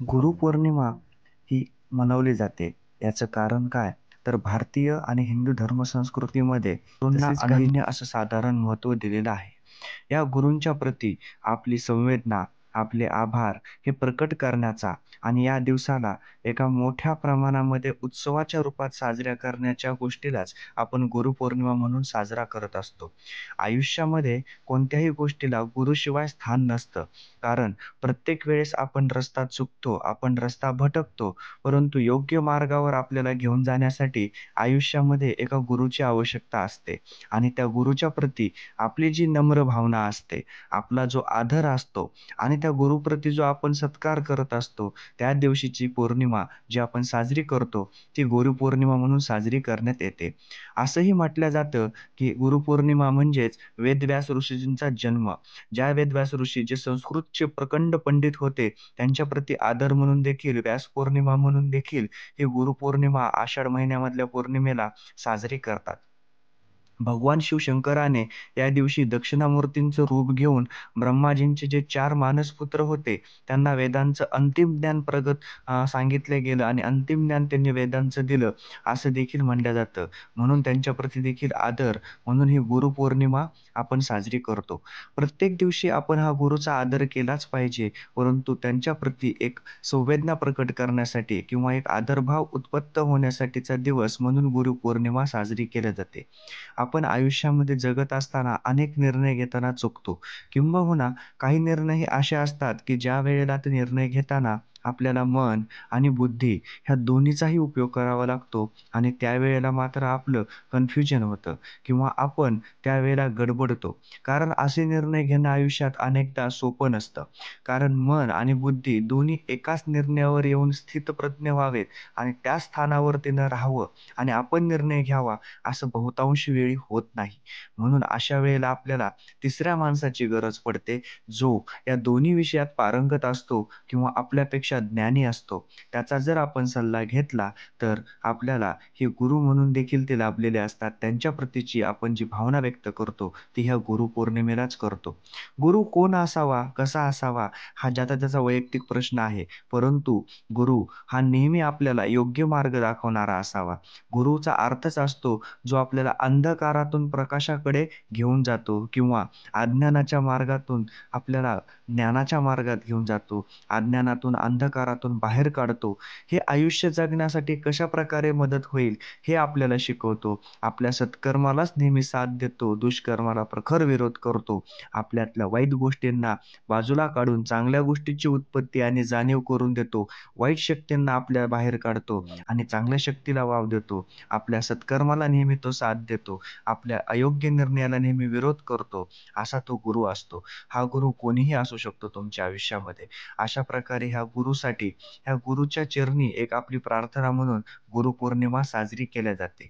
गुरुपौर्णिमा ही मनवली जाते. याचं कारण काय? तर भारतीय आणि हिंदू धर्मसंस्कृतीमध्ये गुरूंना अनन्य असं साधारण महत्त्व दिलेलं आहे. या गुरूंच्या प्रती आपली संवेदना, आपले आभार हे प्रकट करण्याचा आणि या दिवसाला एका मोठ्या प्रमाणामध्ये उत्सवाच्या रूपात साजऱ्या करण्याच्या गोष्टीलाच आपण गुरुपौर्णिमा म्हणून साजरा करत असतो. आयुष्यामध्ये कोणत्याही गोष्टीला गुरुशिवाय स्थान नसतं. कारण प्रत्येक वेळेस आपण रस्ता चुकतो, आपण रस्ता भटकतो, परंतु योग्य मार्गावर आपल्याला घेऊन जाण्यासाठी आयुष्यामध्ये एका गुरुची आवश्यकता असते आणि त्या गुरुच्या प्रती आपली जी नम्र भावना असते, आपला जो आदर असतो आणि त्या गुरुप्रती जो आपण सत्कार करत असतो, त्या दिवशीची पौर्णिमा जी आपण साजरी करतो, ती गुरुपौर्णिमा म्हणून साजरी करण्यात येते. असंही म्हटलं जातं, की गुरुपौर्णिमा म्हणजेच वेदव्यास ऋषींचा जन्म. ज्या वेदव्यास ऋषी जे संस्कृतचे प्रचंड पंडित होते, त्यांच्याप्रती आदर म्हणून देखील व्यास पौर्णिमा म्हणून देखील ही गुरुपौर्णिमा आषाढ महिन्यामधल्या पौर्णिमेला साजरी करतात. भगवान शिवशंकराने या दिवशी दक्षिणामूर्तींचं रूप घेऊन ब्रह्माजींचे जे 4 मानसपुत्र होते, त्यांना वेदांचं अंतिम ज्ञान सांगितलं गेलं आणि अंतिम ज्ञान त्यांनी वेदांचं दिलं, असं देखील म्हटलं जातं. म्हणून त्यांच्याप्रती देखील आदर म्हणून ही गुरुपौर्णिमा आपण साजरी करतो. प्रत्येक दिवशी आपण हा गुरूचा आदर केलाच पाहिजे, परंतु त्यांच्याप्रती एक संवेदना प्रकट करण्यासाठी किंवा एक आदरभाव उत्पन्न होण्यासाठीचा दिवस म्हणून गुरुपौर्णिमा साजरी केली जाते. आपण आयुष्यामध्ये जगत असताना अनेक निर्णय घेताना चुकतो. किंबहुना काही निर्णय हे असे असतात, की ज्या वेळेला ते निर्णय घेताना आपल्याला मन आणि बुद्धी ह्या दोन्हीचाही उपयोग करावा लागतो आणि त्यावेळेला मात्र आपलं कन्फ्युजन होतं किंवा आपण त्यावेळेला गडबडतो. कारण असे निर्णय घेणं आयुष्यात अनेकदा सोपं नसतं. कारण मन आणि बुद्धी दोन्ही एकाच निर्णयावर येऊन स्थितप्रज्ञ व्हावेत आणि त्या स्थानावरती न राहावं आणि आपण निर्णय घ्यावा असं बहुतांश वेळी होत नाही. म्हणून अशा वेळेला आपल्याला तिसऱ्या माणसाची गरज पडते, जो या दोन्ही विषयात पारंगत असतो किंवा आपल्यापेक्षा ज्ञानी असतो. त्याचा जर आपण सल्ला घेतला, तर आपल्याला हे गुरु म्हणून देखील ते लाभलेले असतात. त्यांच्या प्रतीची आपण जी भावना व्यक्त करतो, ती ह्या गुरुपौर्णिमेलाच करतो. गुरु कोण असावा, कसा असावा, हा ज्याचा त्याचा वैयक्तिक प्रश्न आहे. परंतु गुरु हा नेहमी आपल्याला योग्य मार्ग दाखवणारा असावा. गुरुचा अर्थच असतो, जो आपल्याला अंधकारातून प्रकाशाकडे घेऊन जातो किंवा अज्ञानाच्या मार्गातून आपल्याला ज्ञानाच्या मार्गात घेऊन जातो. अज्ञानातून, अंधकारातून बाहेर काढतो. हे आयुष्य जगण्यासाठी कशाप्रकारे मदत होईल, हे आपल्याला शिकवतो. आपल्या सत्कर्मालाच नेहमी साथ देतो, दुष्कर्माला प्रखर विरोध करतो. आपल्यातल्या वाईट गोष्टींना बाजूला काढून चांगल्या गोष्टीची उत्पत्ती आणि जाणीव करून देतो. वाईट शक्तींना आपल्या बाहेर काढतो आणि चांगल्या शक्तीला वाव देतो. आपल्या सत्कर्माला नेहमी तो साथ देतो. आपल्या अयोग्य निर्णयाला नेहमी विरोध करतो. असा तो गुरु असतो. हा गुरु कोणीही असू शकतो तुमच्या आयुष्यामध्ये. अशा प्रकारे ह्या गुरुसाठी, ह्या गुरुच्या चरणी एक आपली प्रार्थना म्हणून गुरुपौर्णिमा साजरी केल्या जाते.